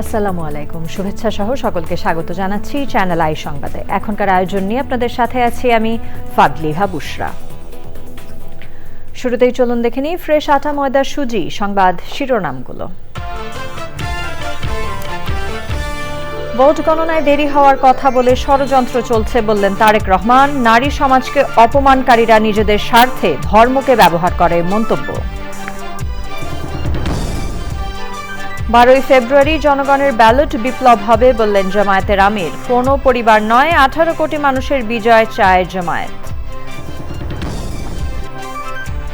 আসসালামু আলাইকুম, শুভেচ্ছা সহ সকলকে স্বাগত জানাচ্ছি চ্যানেল আই সংবাদে। এখনকার আয়োজন নিয়ে আপনাদের সাথে আছি আমি ফাদলিহা বুশরা। শুরুতেই চলুন দেখে নিই ফ্রেশ আটা ময়দা সুজি সংবাদ শিরোনামগুলো। ভোট গণনায় দেরি হওয়ার কথা বলে ষড়যন্ত্র চলছে বললেন তারেক রহমান। নারী সমাজকে অপমানকারীরা নিজেদের স্বার্থে ধর্মকে ব্যবহার করে মন্তব্য। 12ই ফেব্রুয়ারি জনগণের ব্যালট বিপ্লব হবে বললেন জামায়াতের আমির। কোনো পরিবার নয়, 18 কোটি মানুষের বিজয় চায় জামায়াত।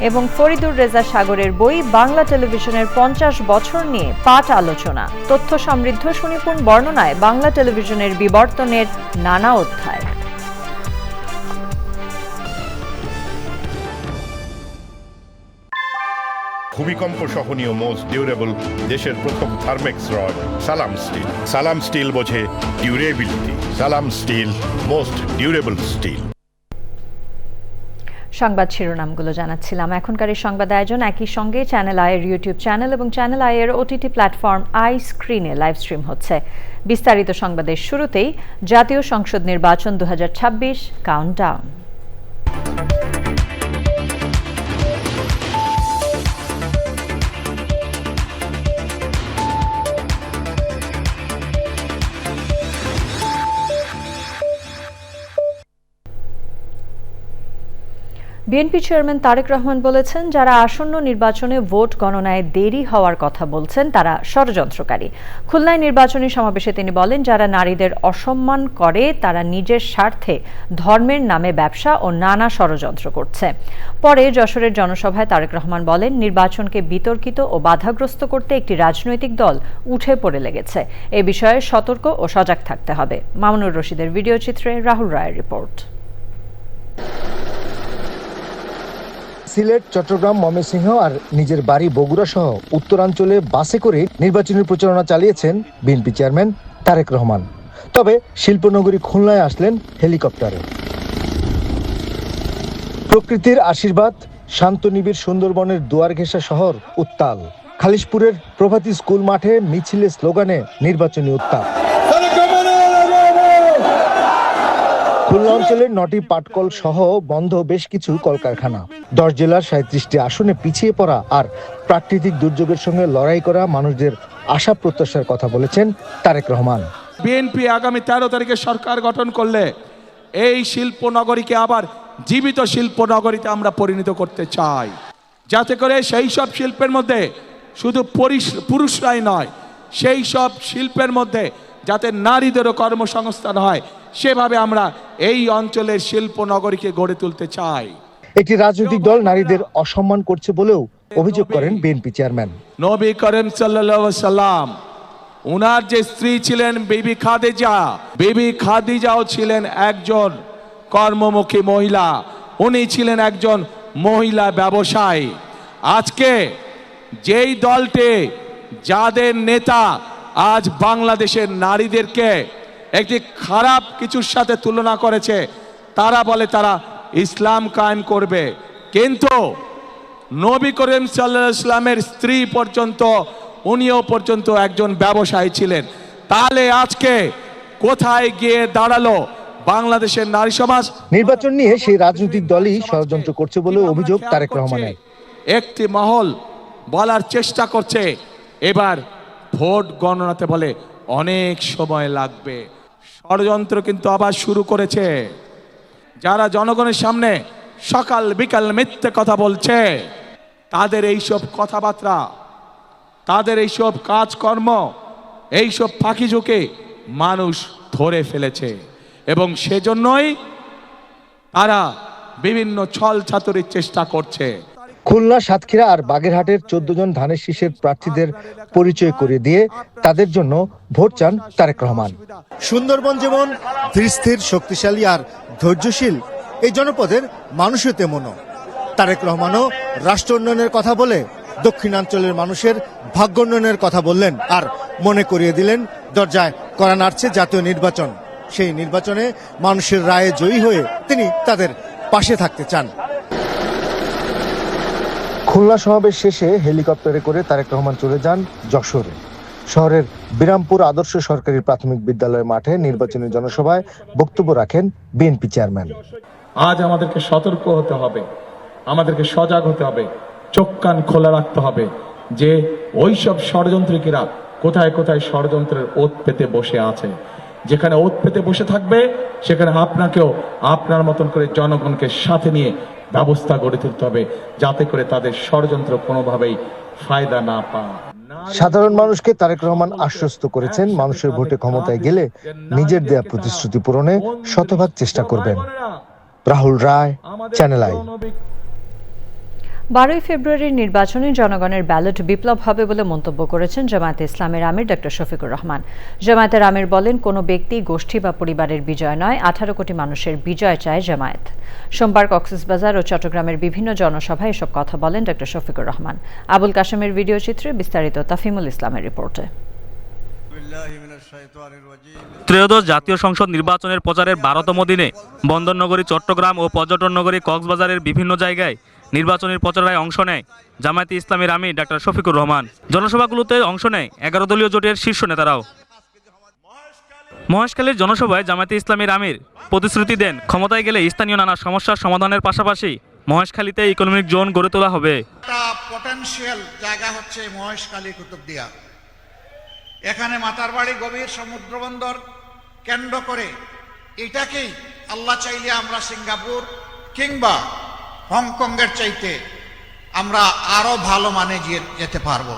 এবং ফরিদুর রেজা সাগরের বই বাংলা টেলিভিশনের 50 বছর নিয়ে পাঠ আলোচনা। তথ্য সমৃদ্ধ সুনিপুণ বর্ণনায় বাংলা টেলিভিশনের বিবর্তনের নানা অধ্যায়। ভূমিকম্প সহনীয় মোস্ট ডিউরেবল দেশের প্রথম Thermex rod Salam steel. Salam steel বোঝে durability. Salam steel, most durable steel. সংবাদ শিরোনামগুলো জানাচ্ছিলাম। এখনকার এই সংবাদ আয়োজন একই সঙ্গে চ্যানেল আই এর ইউটিউব চ্যানেল এবং চ্যানেল আই এর ওটিটি প্ল্যাটফর্ম আই স্ক্রিনে লাইভ স্ট্রিম হচ্ছে। বিস্তারিত সংবাদের শুরুতেই জাতীয় সংসদ নির্বাচন 2026 countdown. BNP chairman Tarique Rahman বলেছেন, যারা আসন্ন নির্বাচনে ভোট গণনায় দেরি হওয়ার কথা বলছেন তারা ষড়যন্ত্রকারী। খুলনায় নির্বাচনী সমাবেশে তিনি বলেন, যারা নারীদের অসম্মান করে তারা নিজের স্বার্থে ধর্মের নামে ব্যবসা ও নানা ষড়যন্ত্র করছে। পরে যশোরের জনসভায় তারেক রহমান বলেন, নির্বাচনকে বিতর্কিত ও বাধাগ্রস্ত করতে একটি রাজনৈতিক দল উঠে পড়ে লেগেছে। এ বিষয়ে সতর্ক ও সজাগ থাকতে হবে। মামুনুর রশিদের ভিডিও চিত্রে রাহুল রায়ের রিপোর্ট। সিলেট, চট্টগ্রাম, ময়মনসিংহ আর নিজের বাড়ি বগুড়া সহ উত্তরাঞ্চলে বাসে করে নির্বাচনী প্রচারণা চালিয়েছেন বিএনপি চেয়ারম্যান তারেক রহমান। তবে শিল্পনগরী খুলনায় আসলেন হেলিকপ্টারে। প্রকৃতির আশীর্বাদ, শান্ত নিবিড় সুন্দরবনের দুয়ার ঘেঁষা শহর উত্তাল। খালিশপুরের প্রভাতী স্কুল মাঠে মিছিলে স্লোগানে নির্বাচনী উত্তাপ। খুলনা অঞ্চলের 9টি পাটকল সহ বন্ধ বেশ কিছু কলকারখানা। 10 জেলার 37টি আসনে পিছিয়ে পড়া আর প্রাকৃতিক দুর্যোগের সঙ্গে লড়াই করা মানুষদের আশা প্রত্যাশার কথা বলেছেন তারেক রহমান। বিএনপি আগামী 13 তারিখে সরকার গঠন করলে এই শিল্পনগরীকে আবার জীবিত শিল্পনগরীতে আমরা পরিণত করতে চাই, যাতে করে সেই সব শিল্পের মধ্যে শুধু পুরুষরাই নয়, সেই সব শিল্পের মধ্যে যাতে নারীদেরও কর্মসংস্থান হয়, সেভাবে আমরা এই অঞ্চলের শিল্পনগরীকে গড়ে তুলতে চাই। একটি রাজনৈতিক দল নারীদের অসম্মান করছে বলেও অভিযোগ করেন বিএনপি চেয়ারম্যান। নবী করিম সাল্লাল্লাহু আলাইহি সাল্লাম, উনার যে স্ত্রী ছিলেন বিবি খাদিজা, বিবি খাদিজাও ছিলেন একজন কর্মমুখী মহিলা। উনি ছিলেন একজন মহিলা ব্যবসায়ী। আজকে যেই দলটি, যাদের নেতা আজ বাংলাদেশের নারীদেরকে একটি খারাপ কিছুর সাথে তুলনা করেছে, তারা বলে তারা ইসলাম কায়েম করবে, কিন্তু নবী করিম সাল্লাল্লাহু আলাইহি ওয়াসাল্লামের স্ত্রী পর্যন্ত, উনিও পর্যন্ত একজন ব্যবসায়ী ছিলেন। তাহলে আজকে কোথায় গিয়ে দাঁড়ালো বাংলাদেশের নারী সমাজ? নির্বাচন নিয়ে সেই রাজনৈতিক দলই ষড়যন্ত্র করছে বলে অভিযোগ তারেক রহমানের। একটি মহল বলার চেষ্টা করছে এবার ভোট গণনাতে বলে অনেক সময় লাগবে। ষড়যন্ত্র কিন্তু আবার শুরু করেছে। যারা জনগণের সামনে সকাল বিকাল মিথ্যে কথা বলছে, তাদের এইসব কথাবার্তা, তাদের এইসব কাজকর্ম, এইসব ফাঁকি ঝুঁকে মানুষ ধরে ফেলেছে এবং সেজন্যই তারা বিভিন্ন ছল চাতুরির চেষ্টা করছে। খুলনা, সাতক্ষীরা আর বাগেরহাটের 14 জন ধানের শীষের প্রার্থীদের পরিচয় করিয়ে দিয়ে তাদের জন্য ভোট চান তারেক রহমান। সুন্দরবন যেমন ধীরস্থির, শক্তিশালী আর ধৈর্যশীল, এই জনপদের মানুষও তেমনও। তারেক রহমানও রাষ্ট্র উন্নয়নের কথা বলে দক্ষিণাঞ্চলের মানুষের ভাগ্য উন্নয়নের কথা বললেন আর মনে করিয়ে দিলেন দরজায় কড়া নাড়ছে জাতীয় নির্বাচন। সেই নির্বাচনে মানুষের রায়ে জয়ী হয়ে তিনি তাদের পাশে থাকতে চান। খুলনা সমাবেশ শেষে হেলিকপ্টারে করে তারেক রহমান চলে যান যশোরে। শহরের বিরামপুর আদর্শ সরকারি প্রাথমিক বিদ্যালয়ের মাঠে নির্বাচনী জনসভায় বক্তব্য রাখেন বিএনপি চেয়ারম্যান। আজ আমাদেরকে সতর্ক হতে হবে, আমাদেরকে সজাগ হতে হবে, চোখ কান খোলা রাখতে হবে যে ওইসব ষড়যন্ত্রীরা কোথায় কোথায় ষড়যন্ত্রের ওত পেতে বসে আছে। যেখানে ওত পেতে বসে থাকবে সেখানে আপনাকেও আপনার মতন করে জনগণকে সাথে নিয়ে ব্যবস্থা গড়ে তুলতে হবে, যাতে করে তাদের ষড়যন্ত্র কোনোভাবেই ফায়দা না পায়। সাধারণ মানুষকে তারেক রহমান আশ্বস্ত করেছেন, মানুষের ভোটে ক্ষমতায় গেলে নিজের দেয়া প্রতিশ্রুতি পূরণে শতভাগ চেষ্টা করবেন। রাহুল রায়, চ্যানেল আই। 12 ফেব্রুয়ারির নির্বাচনে জনগণের ব্যালট বিপ্লব হবে বলে মন্তব্য করেছেন জামায়াতে ইসলামের আমির ডক্টর শফিকুর রহমান। জামায়াতের আমির বলেন, কোনো ব্যক্তি, গোষ্ঠী বা পরিবারের বিজয় নয়, 18 কোটি মানুষের বিজয় চায় জামায়াত। সোমবার কক্সবাজার ও চট্টগ্রামের বিভিন্ন জনসভায় এসব কথা বলেন ডক্টর শফিকুর রহমান। আবুল কাশেমের ভিডিও চিত্রে বিস্তারিত তাফিমুল ইসলামের রিপোর্টে। ত্রয়োদশ জাতীয় সংসদ নির্বাচনের প্রচারের 12তম দিনে বন্দরনগরী চট্টগ্রাম ও পর্যটন নগরী কক্সবাজারের বিভিন্ন জায়গায় নির্বাচনী প্রচারে অংশ নেয় জামায়াতে ইসলামের আমির ডক্টর শফিকুর রহমান। জনসভাগুলোতে অংশ নেয় 11 দলীয় জোটের শীর্ষ নেতারাও। মহেশখালীর জনসভায় জামায়াতে ইসলামের আমির প্রতিশ্রুতি দেন, ক্ষমতায় গেলে স্থানীয় নানা সমস্যার সমাধানের পাশাপাশি মহেশখালীতে ইকোনমিক জোন গড়ে তোলা হবে। একটা পটেনশিয়াল জায়গা হচ্ছে মহেশখালী কুতুবদিয়া। এখানে মাতারবাড়ি গভীর সমুদ্র বন্দর কেন্দ্র করে এটাকেই আল্লাহ চাইলে আমরা সিঙ্গাপুর কিংবা হংকংয়ের চাইতে আমরা আরো ভালো মানে যেতে পারবো।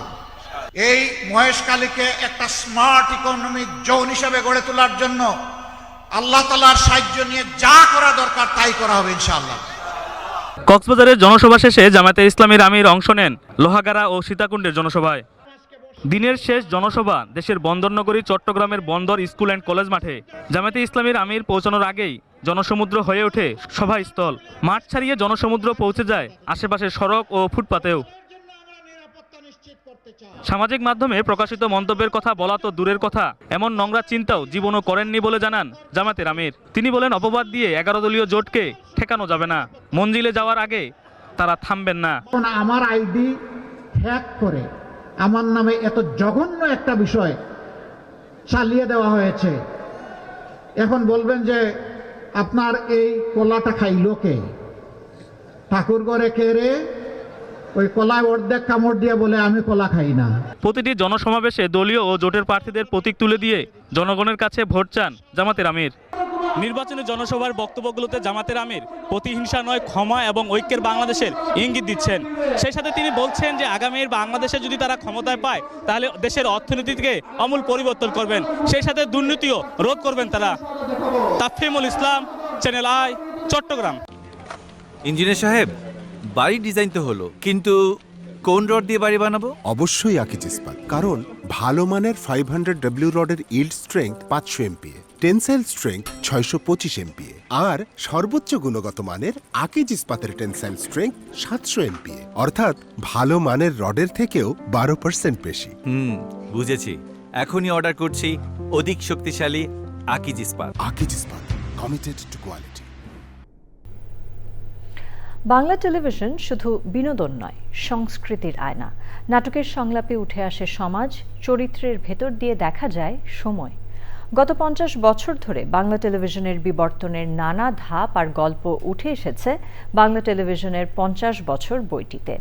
এই মহেশখালীকে একটা স্মার্ট ইকোনমিক জোন হিসেবে গড়ে তোলার জন্য আল্লাহ তাআলার সাহায্য নিয়ে যা করা দরকার তাই করা হবে ইনশাআল্লাহ। কক্সবাজারের জনসভা শেষে জামায়াতে ইসলামের আমির অংশ নেন লোহাগাড়া ও সীতাকুণ্ডের জনসভায়। দিনের শেষ জনসভা দেশের বন্দরনগরী চট্টগ্রামের বন্দর স্কুল অ্যান্ড কলেজ মাঠে। জামায়াতে ইসলামের আমির পৌঁছানোর আগেই জনসমুদ্র হয়ে ওঠে সভাস্থল। মাঠ ছাড়িয়ে জনসমুদ্র পৌঁছে যায় আশেপাশের সড়ক ও ফুটপাতেও। সামাজিক মাধ্যমে প্রকাশিত মন্তব্যের কথা বলা তো দূরের কথা, এমন নোংরা চিন্তাও জীবনও করেননি বলে জানান জামায়াতের আমির। তিনি বলেন, অপবাদ দিয়ে 11 দলীয় জোটকে ঠেকানো যাবে না, মঞ্জিলে যাওয়ার আগে তারা থামবেন না। আমার আইডি হ্যাক করে আমার নামে এত জঘন্য একটা বিষয় চালিয়ে দেওয়া হয়েছে। এখন বলবেন যে আপনার এই কলাটা খাইলো কে? ঠাকুর ঘরে কে রে? ওই কলায় অর্ধেক কামড় দিয়ে বলে আমি কলা খাই না। প্রতিটি জনসমাবেশে দলীয় ও জোটের প্রার্থীদের প্রতীক তুলে দিয়ে জনগণের কাছে ভোট চান জামায়াতের আমির। নির্বাচনী জনসভার বক্তব্যগুলোতে জামায়াতের আমির প্রতিহিংসা নয়, ক্ষমা এবং ঐক্যের বাংলাদেশের ইঙ্গিত দিচ্ছেন। সেই সাথে তিনি বলছেন যে আগামীর বাংলাদেশে যদি তারা ক্ষমতায় পায় তাহলে দেশের অর্থনীতিকে আমূল পরিবর্তন করবেন, সেই সাথে দুর্নীতিও রোধ করবেন তারা। তাফিমুল ইসলাম, চ্যানেল আই, চট্টগ্রাম। ইঞ্জিনিয়ার সাহেব, বাড়ি ডিজাইন তো হলো, কিন্তু কোন রড দিয়ে বাড়ি বানাবো? অবশ্যই আকিজ ইস্পাত, কারণ ভালো মানের 500W রডের yield strength 500 MPa, tensile strength 625 MPa আর সর্বোচ্চ গুণগত মানের আকিজ ইস্পাতের টেনসাইল স্ট্রেংথ 700 MPa, অর্থাৎ ভালো মানের রডের থেকেও 12% বেশি। বুঝেছি, এখনই অর্ডার করছি অধিক শক্তিশালী আকিজ ইস্পাত। আকিজ ইস্পাত, committed two quality. Bangla television শুধু বিনোদন নয়, সংস্কৃতির আয়না। নাটকের সংলাপে উঠে আসে সমাজ, চরিত্রের ভেতর দিয়ে দেখা যায় সময়। গত 50 বছর ধরে বাংলা টেলিভিশনের বিবর্তনের নানা ধাপ আর গল্প উঠে এসেছে বাংলা টেলিভিশনের 50 বছর বইটিতে।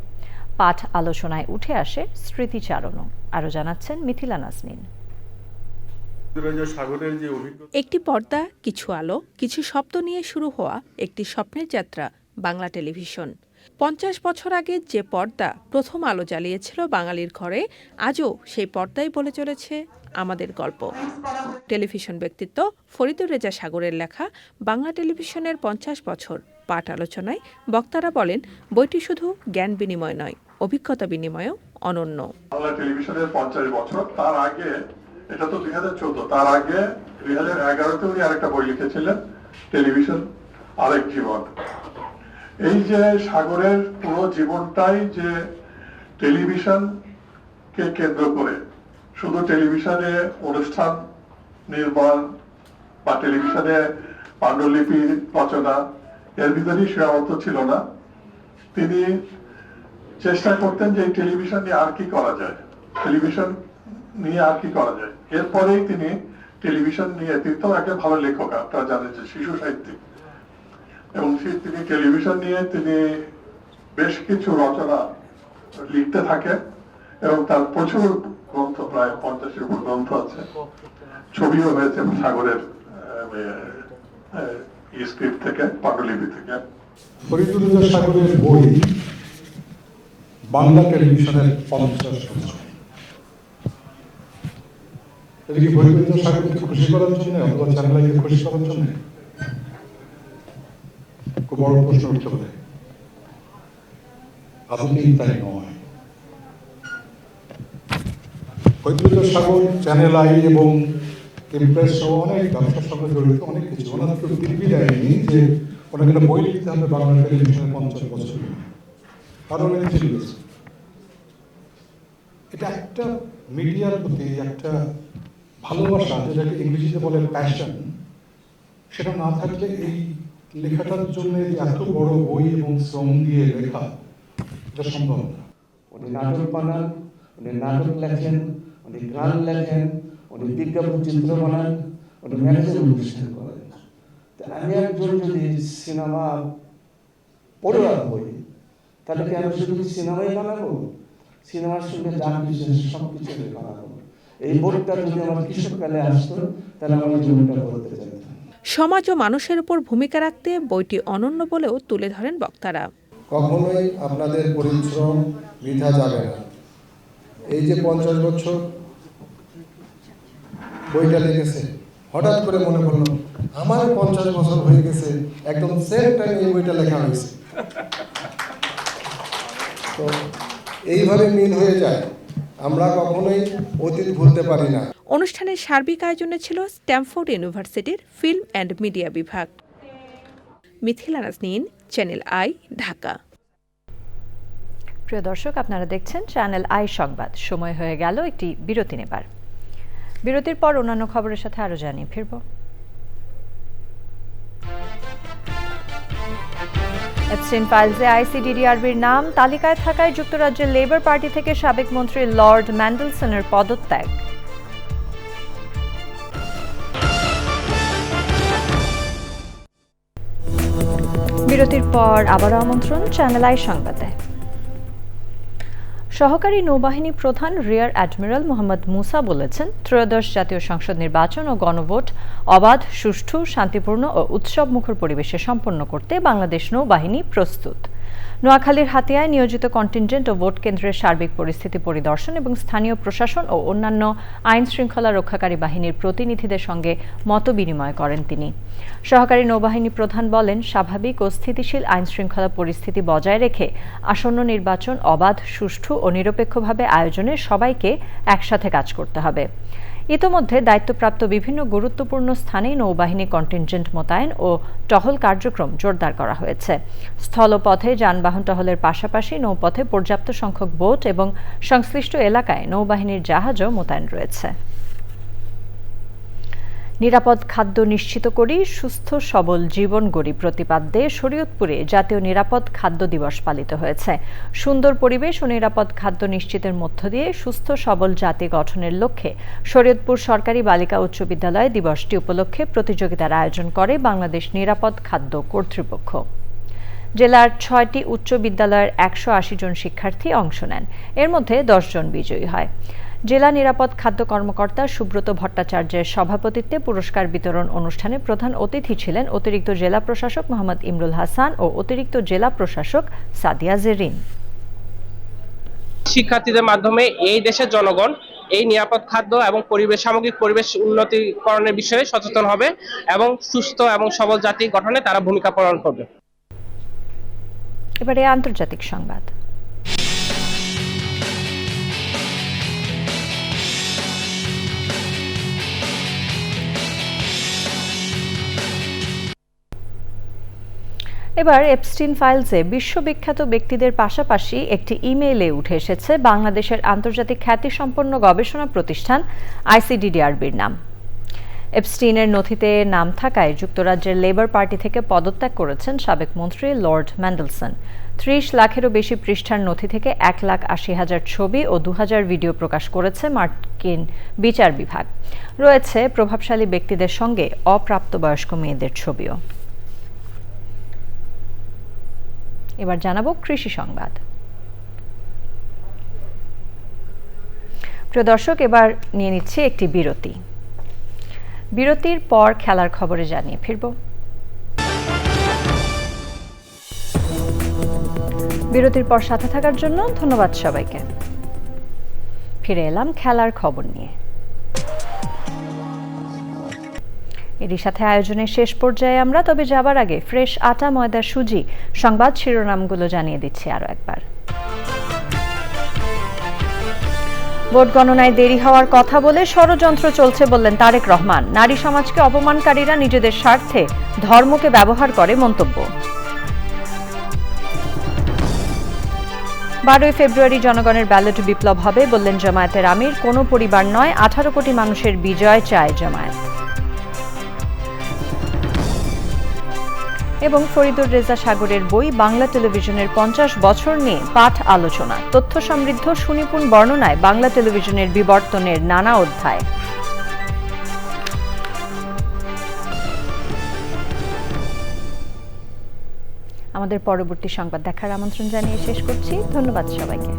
পাঠ আলোচনায় উঠে আসে স্মৃতিচারণও। আরও জানাচ্ছেন মিথিলা নাজনীন। একটি পর্দা, কিছু আলো, কিছু শব্দ নিয়ে শুরু হওয়া একটি স্বপ্নের যাত্রা বাংলা টেলিভিশন। 50 বছর আগে যে পর্দা প্রথম আলো জ্বালিয়েছিল বাঙালির ঘরে, আজও সেই পর্দাই বলে চলেছে আমাদের গল্প। টেলিভিশন ব্যক্তিত্ব ফরিদুর রেজা সাগরের লেখা বাংলা টেলিভিশনের 50 বছর পাঠ আলোচনায় বক্তারা বলেন, বইটি শুধু জ্ঞান বিনিময় নয়, অভিজ্ঞতা বিনিময়ও অনন্য। বাংলা টেলিভিশনের 50 বছর, তার আগে এটা তো 2014, তার আগে 2011-তে উনি আরেকটা বই লিখেছিলেন, টেলিভিশন আরেক জীবন। এই যে সাগরের পুরো জীবনটাই যে টেলিভিশনকে কেন্দ্র করে, শুধু টেলিভিশনে অনুষ্ঠান নির্মাণ বা টেলিভিশনে পাণ্ডুলিপি রচনা এর ভিতরেই সীমাবদ্ধ ছিল না। তিনি চেষ্টা করতেন যে এই টেলিভিশন নিয়ে আর কি করা যায়, টেলিভিশন নিয়ে আর কি করা যায়। এরপরেই তিনি টেলিভিশন নিয়ে, তিনি তো একটা ভালো লেখক, আপনারা জানেন যে শিশু সাহিত্যিক, এবং তিনি টেলিভিশন নিয়ে তিনি বেশ কিছু রচনা লিখতে থাকেন এবং তার প্রচুর গ্রন্থ, প্রায় 50-এর উপর গ্রন্থ আছে, ছবিও হয়েছে সাগরের স্ক্রিপ্ট থেকে, পাণ্ডুলিপি থেকে। ফরিদুল্লাহ সাগরের বই বাংলা টেলিভিশনের 50 বছর। এটা কি ফরিদুল্লাহ সাগরকে খুশি করার জন্য অথবা চ্যানেলকে খুশি করার জন্য? খুব বড় প্রশ্ন উঠতে পারে। আপনি তাই নয়। ফরিদুল্লাহ সাগর চ্যানেল আই এবং ইমপ্রেস সহ অনেক ব্যবসার সঙ্গে জড়িত, অনেক কিছু। ওনার কেউ দিল্লি দেয়নি যে ওনাকে একটা বই লিখতে হবে বাংলা টেলিভিশনের 50 বছর, কারণ এটা একটা মিডিয়ার প্রতি একটা ভালোবাসা, যেটাকে ইংরেজিতে বলে প্যাশন, সেটা না থাকলে এই লেখাটার জন্য এত বড় বই এবং শ্রম দিয়ে লেখা এটা সম্ভব না। উনি নাটক বানান, উনি নাটক লেখেন, উনি গান লেখেন, উনি বিজ্ঞাপন চিত্র বানান, উনি ম্যাগাজিন অনুষ্ঠান করেন। আমি একজন যদি সিনেমা পড়ুয়া হই, তাহলে কি আমি শুধু সিনেমাই বানাবো? সিনেমার সঙ্গে যা কিছু সব কিছু বানাবো। এই বোর্ডটা যদি আমার কিশোরকালে আসতো, তাহলে আমার জীবনটা বলতে চাইতাম। সমাজ ও মানুষের উপর ভূমিকা রাখতে বইটি অনন্য বলেও তুলে ধরেন বক্তারা। কখনোই আপনাদের পরিশ্রম বৃথা যাবে না। এই যে 50 বছর বইটা লিখেছে, হঠাৎ করে মনে করলো আমার 50 বছর হয়ে গেছে, একদম সেম টাইম এই বইটা লেখা হয়েছে। তো এইভাবে মিল হয়ে যায়, আমরা কখনোই অতীত ভুলতে পারি না। অনুষ্ঠানের সার্বিক আয়োজনে ছিল স্ট্যামফোর্ড ইউনিভার্সিটির ফিল্ম অ্যান্ড মিডিয়া বিভাগ। Mithila Naznin, channel I, Dhaka. প্রিয় দর্শক, আপনারা দেখছেন চ্যানেল আই সংবাদ। সময় হয়ে গেল একটি বিরতি নেবার। বিরতির পর অন্যান্য খবরের সাথে আরো জানিয়ে ফিরব। এপস্টিন ফাইলসে আইসিডিডিআরবির নাম তালিকায় থাকায় যুক্তরাজ্যের লেবার পার্টি থেকে সাবেক মন্ত্রী লর্ড ম্যান্ডেলসনের পদত্যাগ। বিরতির পর আবারও আমন্ত্রণ চ্যানেল আই সংবাদে। সহকারী নৌবাহিনী প্রধান রিয়ার অ্যাডমিরাল মোহাম্মদ মুসা বলেছেন, ত্রয়োদশ জাতীয় সংসদ নির্বাচন ও গণভোট অবাধ, সুষ্ঠু, শান্তিপূর্ণ ও উৎসবমুখর পরিবেশে সম্পন্ন করতে বাংলাদেশ নৌবাহিনী প্রস্তুত। নোয়াখালীর হাতিয়ায় নিয়োজিত কন্টিনজেন্ট ও ভোট কেন্দ্রের সার্বিক পরিস্থিতি পরিদর্শন এবং স্থানীয় প্রশাসন ও অন্যান্য আইন শৃঙ্খলা রক্ষাকারী বাহিনীর প্রতিনিধিদের সঙ্গে মতবিনিময় করেন তিনি। সহকারী নৌবাহিনী প্রধান বলেন, স্বাভাবিক ও স্থিতিশীল আইন শৃঙ্খলা পরিস্থিতি বজায় রেখে আসন্ন নির্বাচন অবাধ, সুষ্ঠু ও নিরপেক্ষভাবে আয়োজনে সবাইকে একসাথে কাজ করতে হবে। ইতোমধ্যে দায়িত্বপ্রাপ্ত বিভিন্ন গুরুত্বপূর্ণ স্থানে নৌবাহিনী কন্টিনজেন্ট মোতায়েন ও টহল কার্যক্রম জোরদার করা হয়েছে। স্থলপথে যানবাহন টহলের পাশাপাশি নৌপথে পর্যাপ্ত সংখ্যক বোট এবং সংশ্লিষ্ট এলাকায় নৌবাহিনীর জাহাজও মোতায়েন রয়েছে। নিরাপদ খাদ্য নিশ্চিত করি, সুস্থ সবল জীবন গড়ি প্রতিপাদ্যে শরীয়তপুরে জাতীয় নিরাপদ খাদ্য দিবস পালিত হয়েছে। সুন্দর পরিবেশ ও নিরাপদ খাদ্য নিশ্চিতের মধ্য দিয়ে সুস্থ সবল জাতি গঠনের লক্ষ্যে শরীয়তপুর সরকারি বালিকা উচ্চ বিদ্যালয় দিবসটি উপলক্ষে প্রতিযোগিতার আয়োজন করে বাংলাদেশ নিরাপদ খাদ্য কর্তৃপক্ষ। জেলার 6টি উচ্চ বিদ্যালয়ের 180 জন শিক্ষার্থী অংশ নেন। এর মধ্যে 10 জন বিজয়ী হয়। জেলা নিরাপদ খাদ্য কর্মকর্তা সুব্রত ভট্টাচার্যের সভাপতিত্বে পুরস্কার বিতরণ অনুষ্ঠানে প্রধান অতিথি ছিলেন অতিরিক্ত জেলা প্রশাসক মোহাম্মদ ইমরুল হাসান ও অতিরিক্ত জেলা প্রশাসক সাদিয়া জেরিন। শিক্ষার্থীদের মাধ্যমে এই দেশের জনগণ এই নিরাপদ খাদ্য এবং সামগ্রিক পরিবেশ উন্নতিকরণের বিষয়ে সচেতন হবে এবং সুস্থ এবং সবল জাতি গঠনে তারা ভূমিকা পালন করবে। এবারে আন্তর্জাতিক সংবাদ। এবার এপস্টিন ফাইলসে বিশ্ববিখ্যাত ব্যক্তিদের পাশাপাশি একটি ইমেইলে উঠে এসেছে বাংলাদেশের আন্তর্জাতিক খ্যাতিসম্পন্ন গবেষণা প্রতিষ্ঠান আইসিডিডিআরবির নাম। এপস্টিনের নথিতে নাম থাকায় যুক্তরাজ্যের লেবার পার্টি থেকে পদত্যাগ করেছেন সাবেক মন্ত্রী লর্ড ম্যান্ডেলসন। 30 লাখেরও বেশি পৃষ্ঠার নথি থেকে 1,80,000 ছবি ও 2,000 ভিডিও প্রকাশ করেছে মার্কিন বিচার বিভাগ। রয়েছে প্রভাবশালী ব্যক্তিদের সঙ্গে অপ্রাপ্তবয়স্ক মেয়েদের ছবিও। এবার জানাবো কৃষি সংবাদ। প্রিয় দর্শক, এবার নিয়ে নিচ্ছি একটি বিরতি। বিরতির পর খেলার খবরে জানিয়ে ফিরব। বিরতির পর সাথে থাকার জন্য ধন্যবাদ সবাইকে। ফিরে এলাম খেলার খবর নিয়ে। এরই সাথে আয়োজনের শেষ পর্যায়ে আমরা, তবে যাবার আগে ফ্রেশ আটা, ময়দা, সুজি সংবাদ শিরোনামগুলো জানিয়ে দিচ্ছি আরও একবার। ভোট গণনায় দেরি হওয়ার কথা বলে ষড়যন্ত্র চলছে বললেন তারেক রহমান। নারী সমাজকে অপমানকারীরা নিজেদের স্বার্থে ধর্মকে ব্যবহার করে মন্তব্য। 12 ফেব্রুয়ারি জনগণের ব্যালট বিপ্লব হবে বললেন জামায়াতের আমির। কোনো পরিবার নয়, 18 কোটি মানুষের বিজয় চায় জামায়াত। এবং ফরিদুর রেজা সাগরের বই বাংলা টেলিভিশনের 50 বছর নিয়ে পাঠ আলোচনা। তথ্য সমৃদ্ধ সুনিপুণ বর্ণনায় বাংলা টেলিভিশনের বিবর্তনের নানা অধ্যায়। আমাদের পরবর্তী সংবাদ দেখার আমন্ত্রণ জানিয়ে শেষ করছি। ধন্যবাদ সবাইকে।